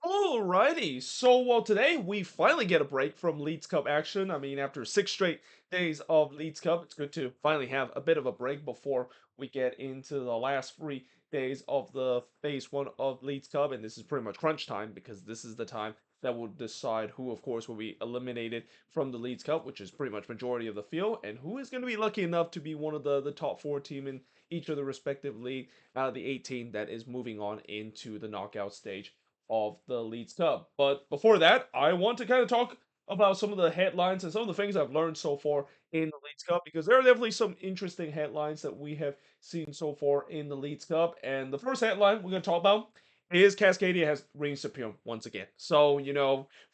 Alrighty, so well today we finally get a break from Leeds Cup action. I mean, after 6 straight days of Leeds Cup, it's good to finally have a bit of a break before we get into the last 3 days of the phase one of Leeds Cup, and this is pretty much crunch time because this is the time that will decide who, of course, will be eliminated from the Leeds Cup, which is pretty much majority of the field, and who is going to be lucky enough to be one of the top four team in each of the respective league out of the 18 that is moving on into the knockout stage of the Leeds Cup. But before that, I want to kind of talk about some of the headlines and some of the things I've learned so far in the Leeds Cup because there are definitely some interesting headlines that we have seen so far in the Leeds Cup. And the first headline we're going to talk about is Cascadia has reigned supreme once again. So,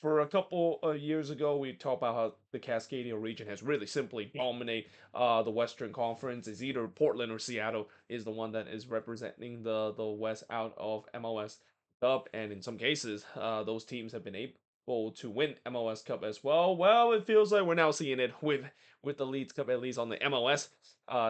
for a couple of years ago, we talked about how the Cascadia region has really simply dominated the Western Conference. Is either Portland or Seattle is the one that is representing the West out of MLS Cup, and in some cases, those teams have been able to win MLS Cup as well. Well, it feels like we're now seeing it with the Leeds Cup, at least on the MLS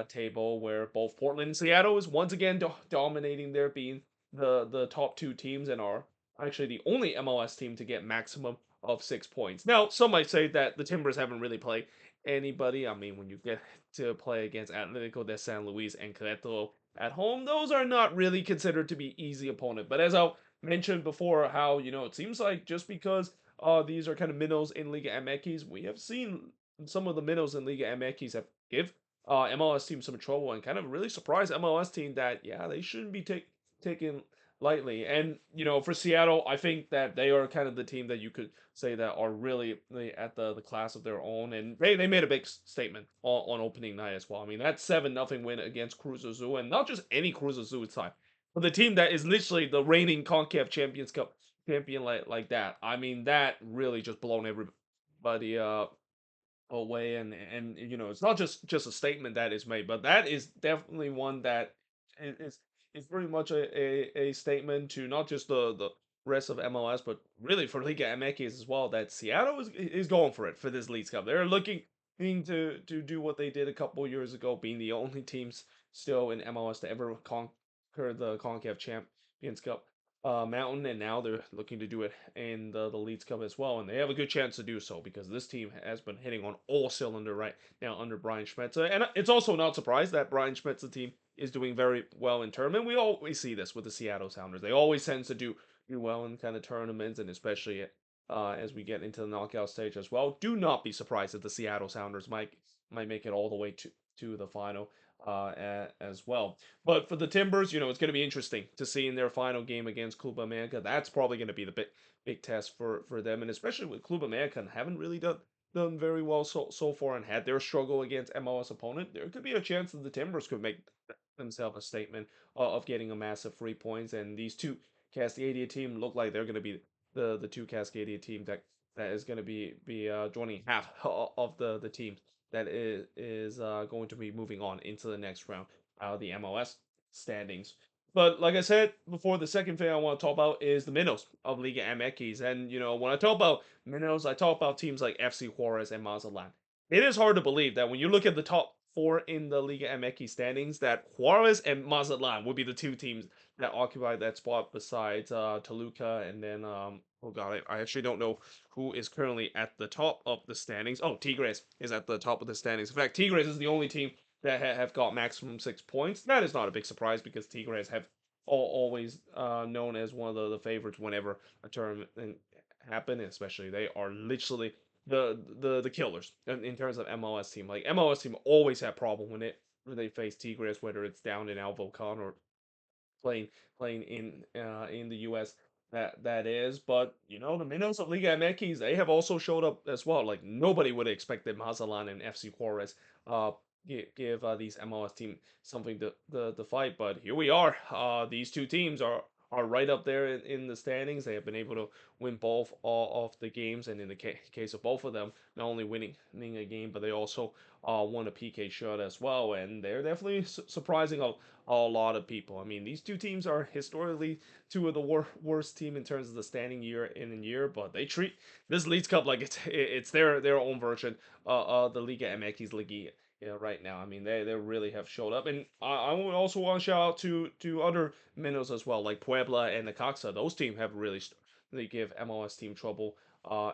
table, where both Portland and Seattle is once again dominating there, being the top two teams and are actually the only MLS team to get maximum of 6 points. Now, some might say that the Timbers haven't really played anybody. I mean, when you get to play against Atletico de San Luis and Querétaro at home, those are not really considered to be easy opponent. But as I'll mentioned before, how it seems like just because these are kind of minnows in Liga MX, we have seen some of the minnows in Liga MX have give MLS team some trouble and kind of really surprised MLS team that yeah, they shouldn't be taken lightly. And for Seattle, I think that they are kind of the team that you could say that are really at the class of their own, and they made a big statement on opening night as well. I mean, that 7-0 win against Cruz Azul, and not just any Cruz Azul side, but the team that is literally the reigning CONCACAF Champions Cup champion like that. I mean, that really just blown everybody away, and it's not just a statement that is made, but that is definitely one that is pretty much a statement to not just the rest of MLS, but really for Liga MX as well. That Seattle is going for it for this League Cup. They're looking to do what they did a couple years ago, being the only teams still in MLS to ever conquer the CONCACAF Champions Cup mountain, and now they're looking to do it in the Leeds Cup as well, and they have a good chance to do so because this team has been hitting on all cylinder right now under Brian Schmetzer, and it's also not surprised that Brian Schmetzer team is doing very well in tournament. We always see this with the Seattle Sounders; they always tend to do well in kind of tournaments, and especially as we get into the knockout stage as well. Do not be surprised if the Seattle Sounders might make it all the way to the final as well. But for the Timbers, it's going to be interesting to see in their final game against Club America. That's probably going to be the big test for them, and especially with Club America haven't really done very well so far and had their struggle against MLS opponent. There could be a chance that the Timbers could make themselves a statement of getting a massive 3 points, and these two Cascadia team look like they're going to be the two Cascadia teams that is going to be joining half of the teams that is going to be moving on into the next round out of the MLS standings. But like I said before, the second thing I want to talk about is the minnows of Liga MX. And when I talk about minnows, I talk about teams like FC Juarez and Mazatlan. It is hard to believe that when you look at the top four in the Liga MX standings, that Juarez and Mazatlan would be the two teams that occupy that spot besides Toluca, and then oh god, I actually don't know who is currently at the top of the standings. Oh, Tigres is at the top of the standings. In fact, Tigres is the only team that have got maximum 6 points. That is not a big surprise because Tigres have always known as one of the favorites whenever a tournament happen. Especially they are literally the killers in terms of MLS team. Like MLS team always have problem when they face Tigres, whether it's down in Al Volcan or playing playing in the U.S. That is, but the Minos of Liga MX, they have also showed up as well. Like nobody would have expected Mazatlan and FC Juarez give these MLS team something to fight, but here we are. These two teams are right up there in the standings. They have been able to win both all of the games, and in the case of both of them, not only winning a game, but they also won a PK shot as well, and they're definitely surprising a lot of people. I mean, these two teams are historically two of the worst team in terms of the standing year in and year, but they treat this Leeds Cup like it's their own version of the Liga MX League. Right now, I mean, they really have showed up, and I would also want to shout out to other minnows as well, like Puebla and Necaxa. Those teams have really they give MLS team trouble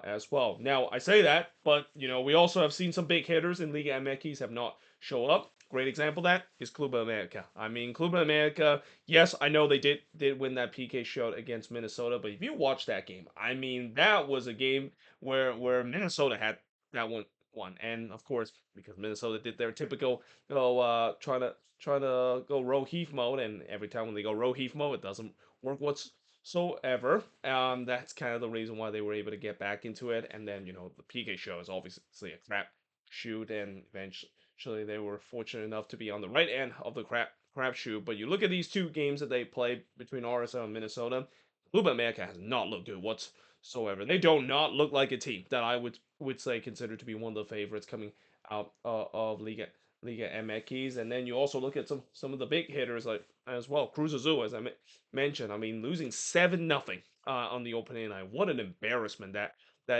as well. Now I say that, but we also have seen some big hitters in Liga MX have not show up. Great example of that is Club America. I mean, Club America. Yes, I know they did win that PK shot against Minnesota, but if you watch that game, I mean, that was a game where Minnesota had that one, and of course because Minnesota did their typical trying to go row heave mode, and every time when they go row heave mode, it doesn't work whatsoever. That's kind of the reason why they were able to get back into it, and then the PK show is obviously a crap shoot, and eventually they were fortunate enough to be on the right end of the crap shoot. But you look at these two games that they played between RSL and Minnesota, Blue America has not looked good whatsoever. They do not look like a team that I would say considered to be one of the favorites coming out of Liga MX. And then you also look at some of the big hitters like as well. Cruz Azul, as I mentioned. I mean, losing 7-0 on the opening night. What an embarrassment that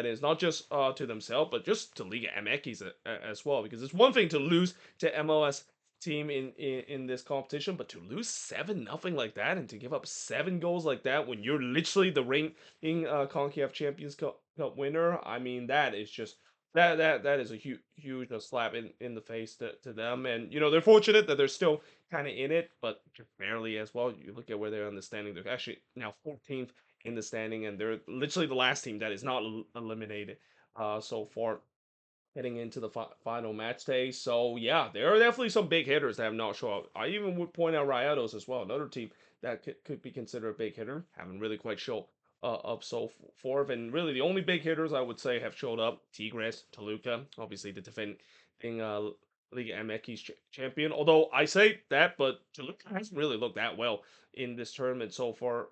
is, not just to themselves, but just to Liga MX as well. Because it's one thing to lose to MLS team in this competition, but to lose 7-0 like that and to give up 7 goals like that when you're literally the reigning CONCACAF Champions Cup winner, I mean that is just that is a huge slap in the face to them. And they're fortunate that they're still kind of in it, but just barely as well. You look at where they're on the standing; they're actually now 14th in the standing, and they're literally the last team that is not eliminated so far heading into the final match day. So yeah, there are definitely some big hitters that have not shown up. I even would point out Rayados as well, another team that could be considered a big hitter. Haven't really quite shown up so forth, and really the only big hitters I would say have showed up: Tigres, Toluca, obviously the defending Liga MX champion. Although I say that, but Toluca hasn't really looked that well in this tournament so far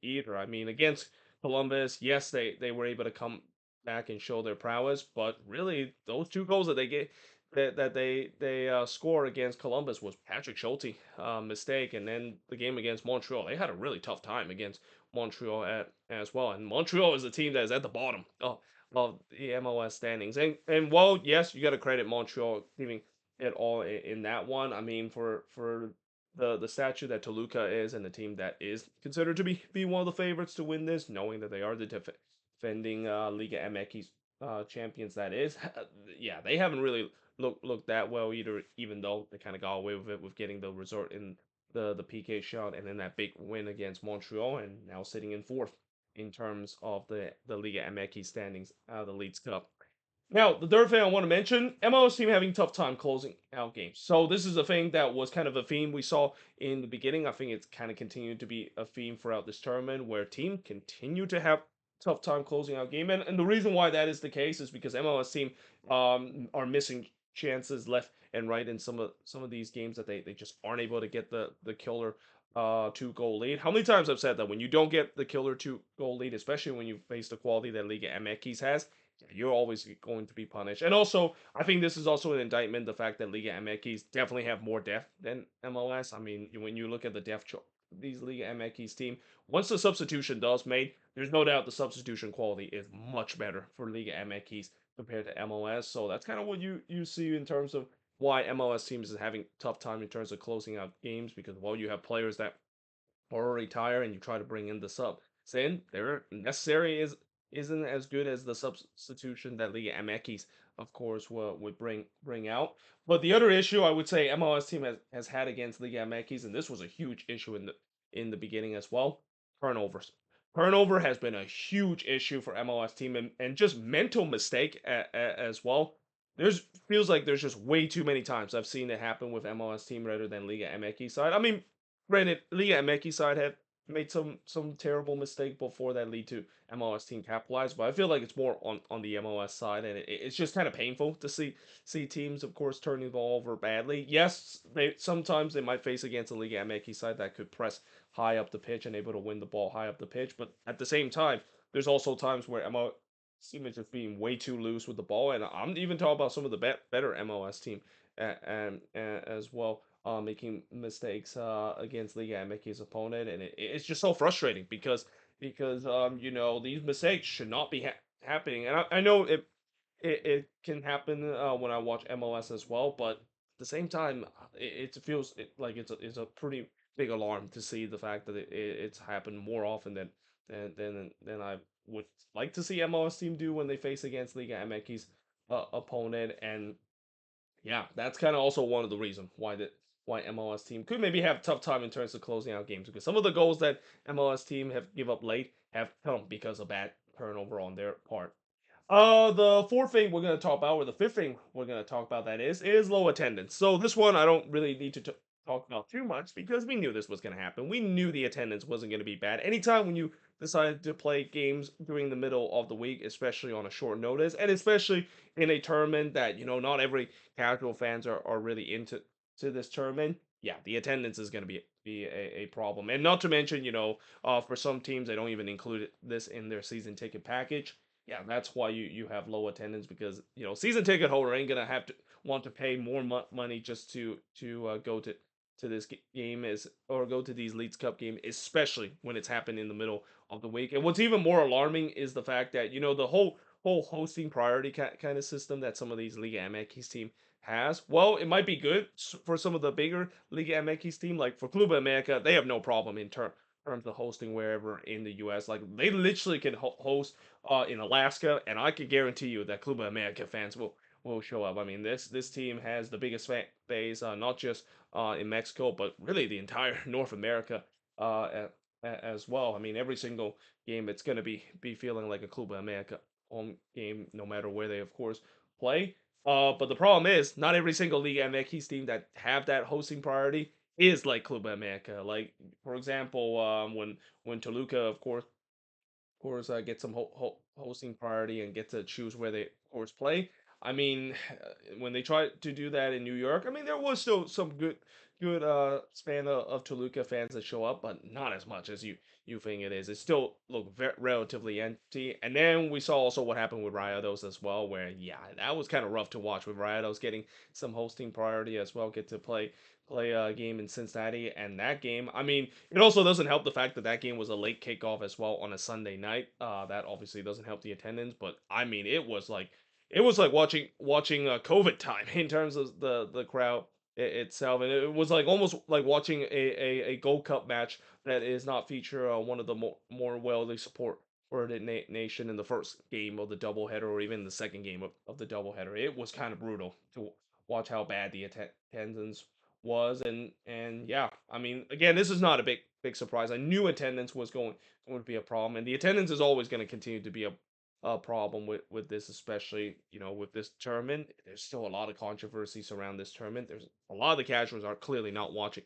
either. I mean, against Columbus, yes, they were able to come back and show their prowess. But really, those 2 goals that they get that they score against Columbus was Patrick Schulte mistake, and then the game against Montreal, they had a really tough time against Montreal as well. And Montreal is a team that is at the bottom of the MLS standings. And well, yes, you got to credit Montreal giving it all in that one. I mean, for the statue that Toluca is and the team that is considered to be one of the favorites to win this, knowing that they are the defending Liga MX champions. That is, yeah, they haven't really looked that well either. Even though they kind of got away with it with getting the result in the PK shot and then that big win against Montreal, and now sitting in fourth in terms of the Liga MX standings, the Leeds Cup. Now, the third thing I want to mention, MLS team having tough time closing out games. So this is a thing that was kind of a theme we saw in the beginning. I think it's kind of continued to be a theme throughout this tournament where team continue to have tough time closing out game. And the reason why that is the case is because MLS team are missing chances left and right in some of these games that they just aren't able to get the killer 2 goal lead. How many times I've said that when you don't get the killer 2 goal lead, especially when you face the quality that Liga MX has, you're always going to be punished. And also, I think this is also an indictment the fact that Liga MX definitely have more depth than MLS. I mean, when you look at the depth chart, these Liga MX team, once the substitution does made, there's no doubt the substitution quality is much better for Liga MX compared to MLS. So that's kind of what you see in terms of why MLS teams is having tough time in terms of closing out games because while you have players that or retire and you try to bring in the sub. Saying they're necessary isn't as good as the substitution that Liga MX, of course, would bring out. But the other issue I would say MLS team has had against Liga MX, and this was a huge issue in the beginning as well, turnovers. Turnover has been a huge issue for MLS team and just mental mistake as well. There's feels like there's just way too many times I've seen it happen with MLS team rather than Liga MX side. I mean, granted, Liga MX side had made some terrible mistake before that lead to MLS team capitalize, but I feel like it's more on the MLS side, and it's just kind of painful to see teams, of course, turning the ball over badly. Yes, they sometimes they might face against a Liga MX side that could press high up the pitch and able to win the ball high up the pitch, but at the same time, there's also times where MLS team is just being way too loose with the ball, and I'm even talking about some of the better MLS team and as well making mistakes against Liga MX's opponent, and it's just so frustrating because these mistakes should not be happening, and I know it can happen when I watch MLS as well, but at the same time, it feels like it's a pretty big alarm to see the fact that it's happened more often than I would like to see MLS team do when they face against Liga MX's opponent. And yeah, that's kind of also one of the reasons why MLS team could maybe have a tough time in terms of closing out games, because some of the goals that MLS team have give up late have come because of bad turnover on their part. The fourth thing we're gonna talk about, or the fifth thing we're gonna talk about, that is low attendance. So this one I don't really need to talk about too much because we knew this was gonna happen. We knew the attendance wasn't gonna be bad. Anytime when you decided to play games during the middle of the week, especially on a short notice, and especially in a tournament that not every casual fans are really into this tournament, yeah, the attendance is gonna be a problem. And not to mention, for some teams they don't even include this in their season ticket package. Yeah, that's why you have low attendance, because season ticket holder ain't gonna have to want to pay more money just to go to this game, is or go to these Leeds Cup game, especially when it's happened in the middle of the week. And what's even more alarming is the fact that the whole hosting priority kind of system that some of these Liga MX team has. Well, it might be good for some of the bigger Liga MX team, like for Club America, they have no problem in terms of hosting wherever in the US. Like they literally can host in Alaska, and I can guarantee you that Club America fans will show up. I mean, this team has the biggest fan base, not just in Mexico, but really the entire North America uh, as well. I mean, every single game it's gonna be feeling like a Club America home game, no matter where they, of course, play. But the problem is, not every single Liga MX team that have that hosting priority is like Club America. Like, for example, when Toluca, of course, get some hosting priority and get to choose where they, of course, play. I mean, when they tried to do that in New York, I mean, there was still some good span of Toluca fans that show up, but not as much as you think it is. It still looked relatively empty. And then we saw also what happened with Rayados as well, where yeah, that was kind of rough to watch, with Rayados getting some hosting priority as well, get to play a game in Cincinnati. And that game, I mean, it also doesn't help the fact that that game was a late kickoff as well on a Sunday night. That obviously doesn't help the attendance, but I mean, it was like watching COVID time in terms of the crowd itself, and it was like almost like watching a Gold Cup match that is not feature one of the more well supported nation in the first game of the doubleheader, or even the second game of the doubleheader. It was kind of brutal to watch how bad the attendance was. And yeah, I mean, again, this is not a big surprise. I knew attendance was going to be a problem, and the attendance is always going to continue to be a problem with this, especially with this tournament. There's still a lot of controversies around this tournament. There's a lot of the casuals are clearly not watching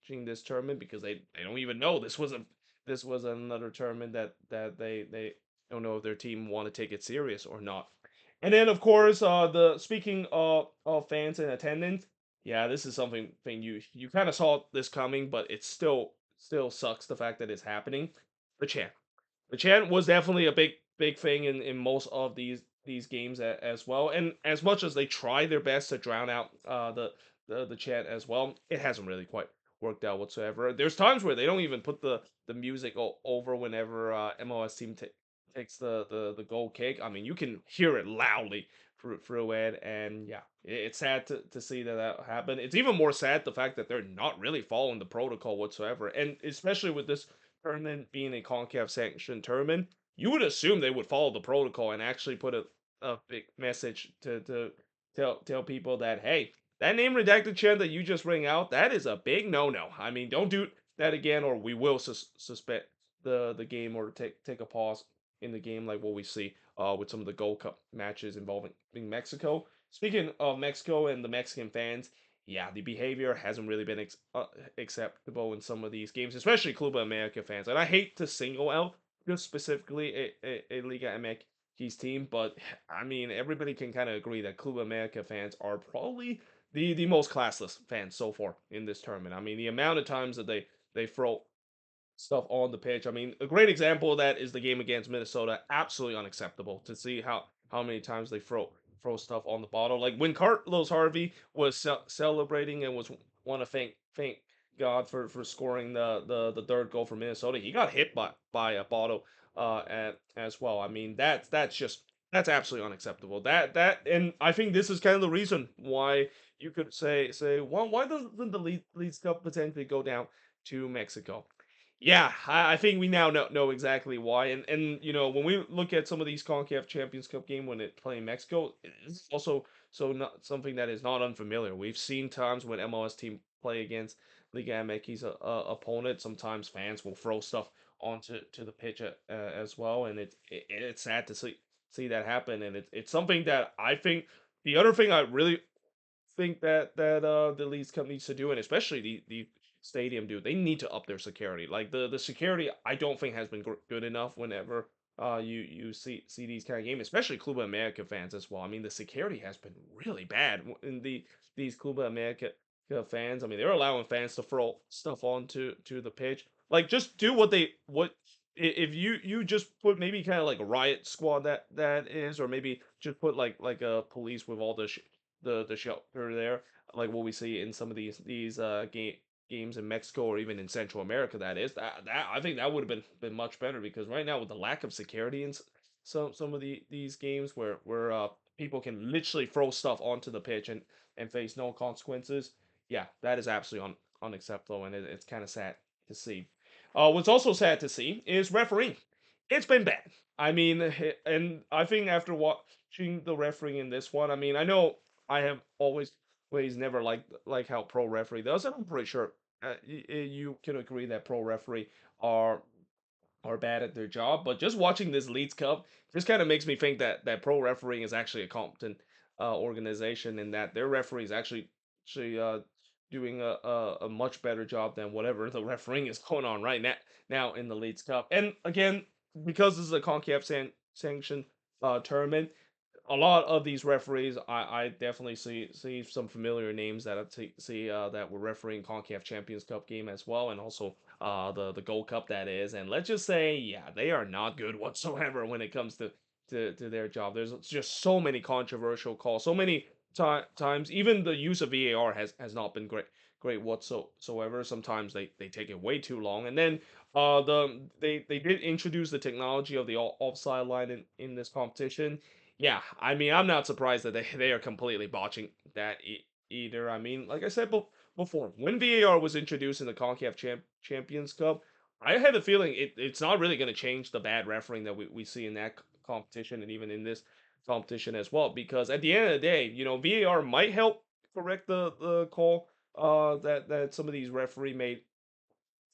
this tournament because they don't even know this was another tournament that they don't know if their team want to take it serious or not. And then, of course, the speaking of fans and attendance, yeah, this is something thing you kind of saw this coming, but it still sucks the fact that it's happening. The chant. The chant was definitely a big thing in most of these games as well. And as much as they try their best to drown out the chant as well, it hasn't really quite worked out whatsoever. There's times where they don't even put the music over whenever MLS team takes the goal kick. I mean, you can hear it loudly through it, and yeah, it's sad to see that happen. It's even more sad the fact that they're not really following the protocol whatsoever, and especially with this tournament being a CONCACAF sanctioned tournament, you would assume they would follow the protocol and actually put a big message to tell people that, hey, that name redacted chant that you just ring out, that is a big no. I mean, don't do that again, or we will suspend the game, or take a pause in the game, like what we see with some of the Gold Cup matches involving Mexico. Speaking of Mexico and the Mexican fans, yeah, the behavior hasn't really been acceptable in some of these games, especially Club America fans. And I hate to single out just specifically a Liga MX team, but I mean, everybody can kind of agree that Club America fans are probably the most classless fans so far in this tournament. I mean, the amount of times that they throw stuff on the pitch. I mean, a great example of that is the game against Minnesota. Absolutely unacceptable to see how many times they throw stuff on the bottle. Like when Carlos Harvey was celebrating and was want to thank God for scoring the third goal for Minnesota, he got hit by a bottle as well. I mean, that's absolutely unacceptable. That and I think this is kind of the reason why you could say why doesn't the Leeds Cup potentially go down to Mexico? Yeah, I think we now know exactly why, and you know when we look at some of these Concacaf Champions Cup game when it play in Mexico, it's also so not something that is not unfamiliar. We've seen times when MLS team play against Liga MX's opponent. Sometimes fans will throw stuff onto the pitch as well, and it's sad to see that happen. And it's something that I think the other thing I really think that the Leeds Cup needs to do, and especially the stadium do. They need to up their security. Like the security, I don't think has been good enough. Whenever you see these kind of games, especially Club America fans as well. I mean, the security has been really bad in these Club America fans. I mean, they're allowing fans to throw stuff onto to the pitch. Like, just do what if you just put maybe kind of like a riot squad that is, or maybe just put like a police with all the shelter there, like what we see in some of these games in Mexico or even in Central America. That is that I think that would have been much better because right now with the lack of security in some of these games where people can literally throw stuff onto the pitch and face no consequences. Yeah, that is absolutely unacceptable, and it's kind of sad to see. What's also sad to see is refereeing. It's been bad. I mean, and I think after watching the refereeing in this one, I mean, I know I have always never liked how pro referee does, and I'm pretty sure you can agree that pro referee are are bad at their job. But just watching this Leeds Cup just kind of makes me think that pro refereeing is actually a competent organization, and that their referees actually doing a much better job than whatever the refereeing is going on right now in the Leeds Cup. And again, because this is a Concacaf sanctioned tournament, a lot of these referees, I definitely see some familiar names that see that were refereeing Concacaf Champions Cup game as well, and also the Gold Cup that is. And let's just say, yeah, they are not good whatsoever when it comes to their job. There's just so many controversial calls, so many times. Even the use of VAR has not been great whatsoever. Sometimes they take it way too long, and then they did introduce the technology of the offside line in this competition. Yeah, I mean, I'm not surprised that they are completely botching that either. I mean, like I said before, when VAR was introduced in the Concacaf Champions Cup, I had a feeling it's not really going to change the bad refereeing that we see in that competition and even in this competition as well. Because at the end of the day, you know, VAR might help correct the call that some of these referee made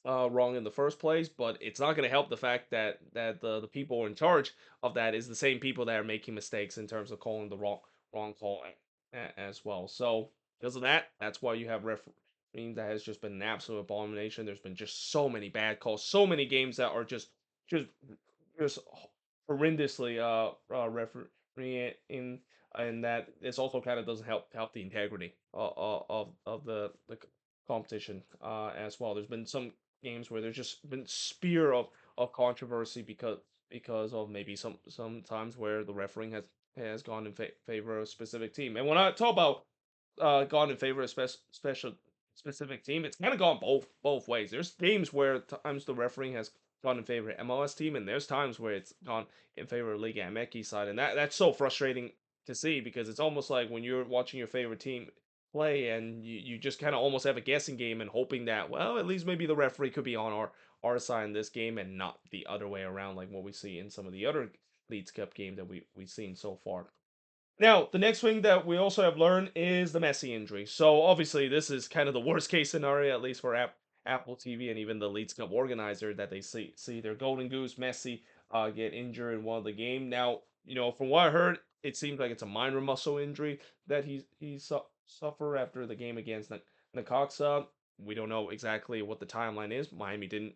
wrong in the first place, but it's not going to help the fact that the people in charge of that is the same people that are making mistakes in terms of calling the wrong call as well. So because of that, that's why you have refereeing that has just been an absolute abomination. There's been just so many bad calls, so many games that are just just horrendously refereeing in, and that this also kind of doesn't help the integrity of the competition as well. There's been some games where there's just been spear of controversy because of maybe some times where the refereeing has gone in favor of a specific team. And when I talk about gone in favor of special specific team, it's kind of gone both ways. There's games where times the refereeing has gone in favor of MLS team, and there's times where it's gone in favor of Liga MX side, and that's so frustrating to see because it's almost like when you're watching your favorite team play and you just kind of almost have a guessing game and hoping that, well, at least maybe the referee could be on our side in this game and not the other way around like what we see in some of the other Leeds Cup games that we've seen so far. Now, the next thing that we also have learned is the Messi injury. So obviously, this is kind of the worst case scenario, at least for Apple TV and even the Leeds Cup organizer, that they see their golden goose Messi get injured in one of the game. Now, you know, from what I heard, it seems like it's a minor muscle injury that he suffered after the game against Necaxa. We don't know exactly what the timeline is. Miami didn't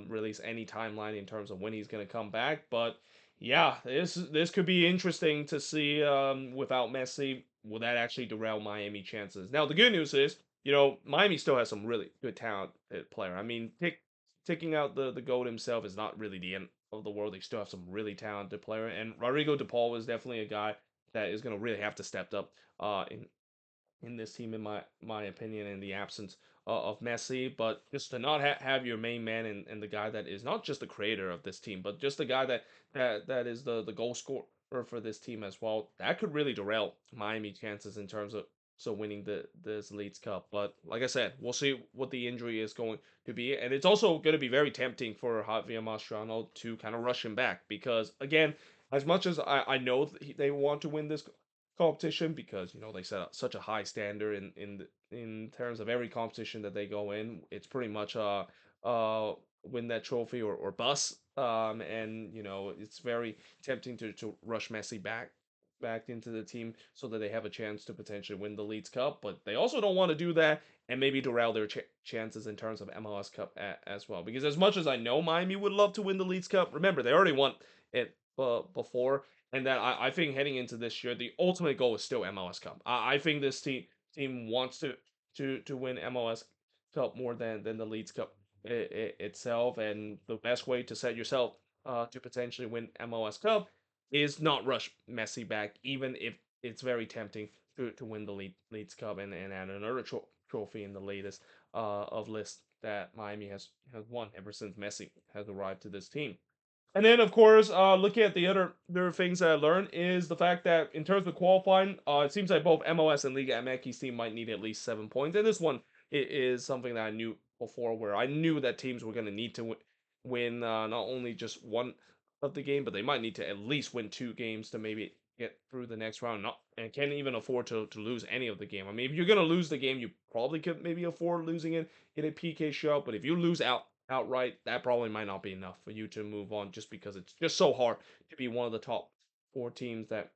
release any timeline in terms of when he's going to come back, but yeah, this could be interesting to see without Messi. Will that actually derail Miami chances? Now, the good news is, you know, Miami still has some really good talented player. I mean, taking out the goat himself is not really the end of the world. They still have some really talented player, and Rodrigo De Paul is definitely a guy that is going to really have to step up in this team, in my opinion, in the absence of Messi. But just to not have your main man and the guy that is not just the creator of this team, but just the guy that is the goal scorer for this team as well, that could really derail Miami chances in terms so winning this Leeds Cup. But like I said, we'll see what the injury is going to be, and it's also going to be very tempting for Javier Mascherano to kind of rush him back because again, as much as I know they want to win this competition because they set up such a high standard in terms of every competition that they go in. It's pretty much uh win that trophy or bust. And it's very tempting to rush Messi back into the team so that they have a chance to potentially win the Leeds Cup. But they also don't want to do that and maybe derail their chances in terms of MLS Cup as well. Because as much as I know Miami would love to win the Leeds Cup, remember they already won it before, and that I think heading into this year, the ultimate goal is still MLS Cup. I think this team wants to win MLS Cup more than the Leeds Cup itself, and the best way to set yourself to potentially win MLS Cup is not rush Messi back, even if it's very tempting to win the Leeds Cup and add another trophy in the latest of list that Miami has won ever since Messi has arrived to this team. And then, of course, looking at the other things that I learned is the fact that in terms of qualifying, it seems like both MLS and Liga MX team might need at least 7 points. And this one is something that I knew before, where I knew that teams were going to need to win not only just one of the game, but they might need to at least win two games to maybe get through the next round. Not and can't even afford to lose any of the game. I mean, if you're going to lose the game, you probably could maybe afford losing it in a PK shootout. But if you lose outright, that probably might not be enough for you to move on just because it's just so hard to be one of the top four teams that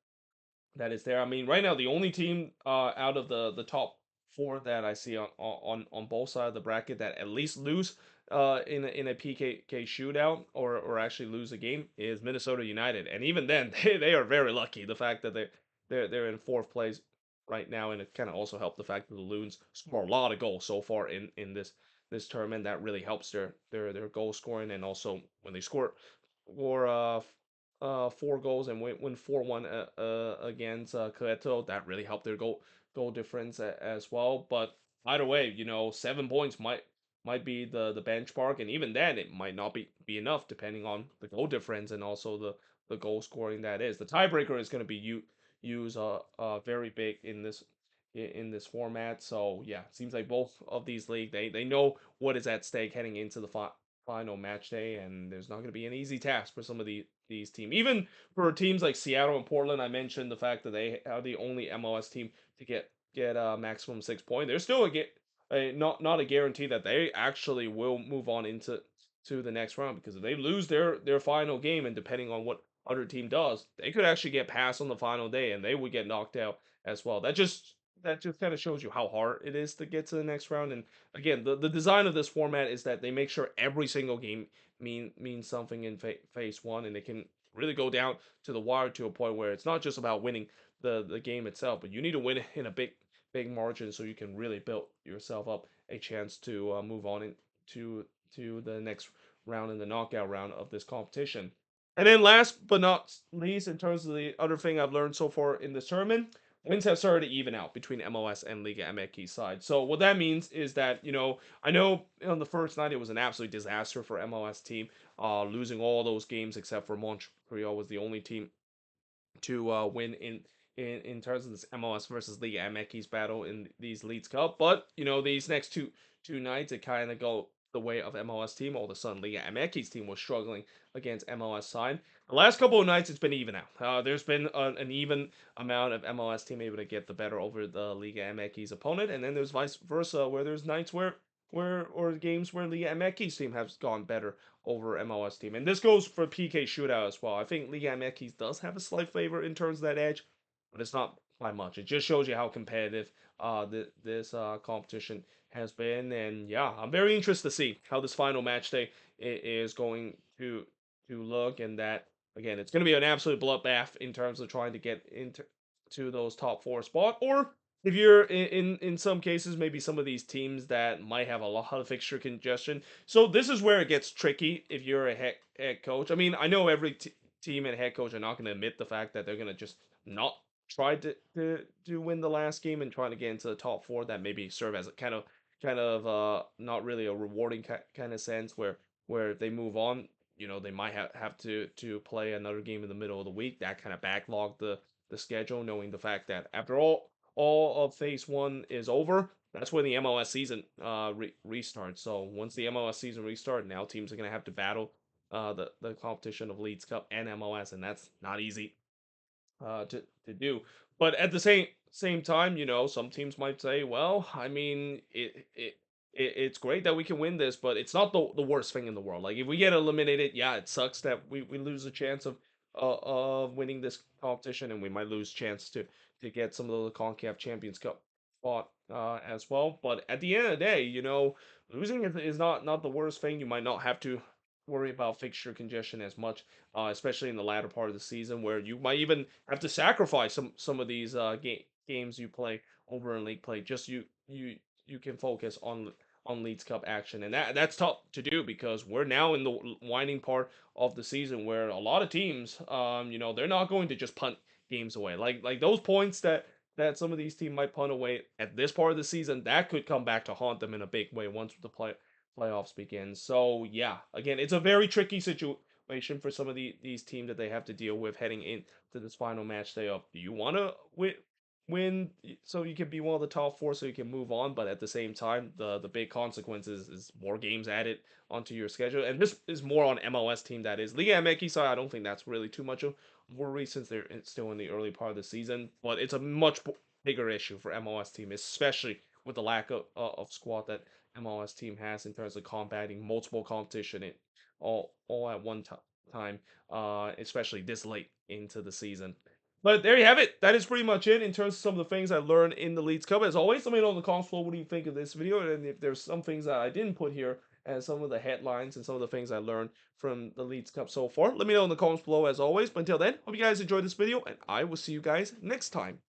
is there. I mean, right now the only team out of the top four that I see on both sides of the bracket that at least lose in a PKK shootout or actually lose a game is Minnesota United, and even then they are very lucky. The fact that they're in fourth place right now, and it kind of also helped the fact that the Loons score a lot of goals so far in this tournament. That really helps their goal scoring, and also when they score 4 goals and win 4-1 against Querétaro. That really helped their goal difference as well. But either way, 7 points might be the benchmark, and even then, it might not be enough depending on the goal difference and also the goal scoring that is. The tiebreaker is going to be used very big in this format. So yeah, it seems like both of these leagues they know what is at stake heading into the final match day, and there's not going to be an easy task for some of these teams. Even for teams like Seattle and Portland, I mentioned the fact that they are the only MLS team to get a maximum 6 point. They're still not a guarantee that they actually will move on into the next round because if they lose their final game and depending on what other team does, they could actually get passed on the final day and they would get knocked out as well. That just kind of shows you how hard it is to get to the next round. And again, the design of this format is that they make sure every single game means something in phase one, and it can really go down to the wire to a point where it's not just about winning the game itself, but you need to win it in a big margin so you can really build yourself up a chance to move on to the next round in the knockout round of this competition. And then last but not least, in terms of the other thing I've learned so far in this tournament, wins have started to even out between MLS and Liga MX side. So what that means is that, I know on the first night it was an absolute disaster for MLS team, losing all those games except for Montreal was the only team to win in terms of this MLS versus Liga MX battle in these Leagues Cup. But these next two nights, it kind of go the way of MLS team. All of a sudden, Liga MX team was struggling against MLS side. The last couple of nights, it's been even out. There's been an even amount of MLS team able to get the better over the Liga MX opponent, and then there's vice versa, where there's nights where or games where Liga MX team has gone better over MLS team. And this goes for PK shootout as well. I think Liga MX does have a slight favor in terms of that edge, but it's not by much. It just shows you how competitive this competition has been. And yeah, I'm very interested to see how this final match day is going to look. And that again, it's going to be an absolute bloodbath in terms of trying to get into those top four spot, or if you're in some cases, maybe some of these teams that might have a lot of fixture congestion. So this is where it gets tricky if you're a head coach. I mean, I know every team and head coach are not going to admit the fact that they're going to just not try to win the last game and trying to get into the top four. That maybe serve as a kind of not really a rewarding kind of sense where they move on. They might have to play another game in the middle of the week. That kind of backlog the schedule, knowing the fact that after all of phase one is over, that's when the MLS season restarts. So once the MLS season restarts, now teams are gonna have to battle the competition of Leagues Cup and MLS, and that's not easy to do. But at the same time, some teams might say, well, I mean, it's great that we can win this, but it's not the worst thing in the world. Like if we get eliminated, yeah, it sucks that we lose a chance of winning this competition, and we might lose chance to get some of the CONCACAF Champions Cup spot as well. But at the end of the day, losing is not the worst thing. You might not have to worry about fixture congestion as much, especially in the latter part of the season, where you might even have to sacrifice some of these games you play over in league play. Just you can focus on Leagues Cup action, and that's tough to do because we're now in the winding part of the season where a lot of teams, they're not going to just punt games away. Like those points that some of these teams might punt away at this part of the season, that could come back to haunt them in a big way once the playoffs begin. So yeah, again, it's a very tricky situation for some of these teams that they have to deal with heading into this final match day of, do you want to win so you can be one of the top four so you can move on, but at the same time the big consequences is more games added onto your schedule, and this is more on MLS team that is Liga MX side. I don't think that's really too much of worry since they're still in the early part of the season, but it's a much bigger issue for MLS team, especially with the lack of squad that MLS team has in terms of combating multiple competition all at one time, especially this late into the season. But there you have it. That is pretty much it in terms of some of the things I learned in the Leagues Cup. As always, let me know in the comments below what do you think of this video, and if there's some things that I didn't put here as some of the headlines and some of the things I learned from the Leagues Cup so far. Let me know in the comments below as always. But until then, hope you guys enjoyed this video, and I will see you guys next time.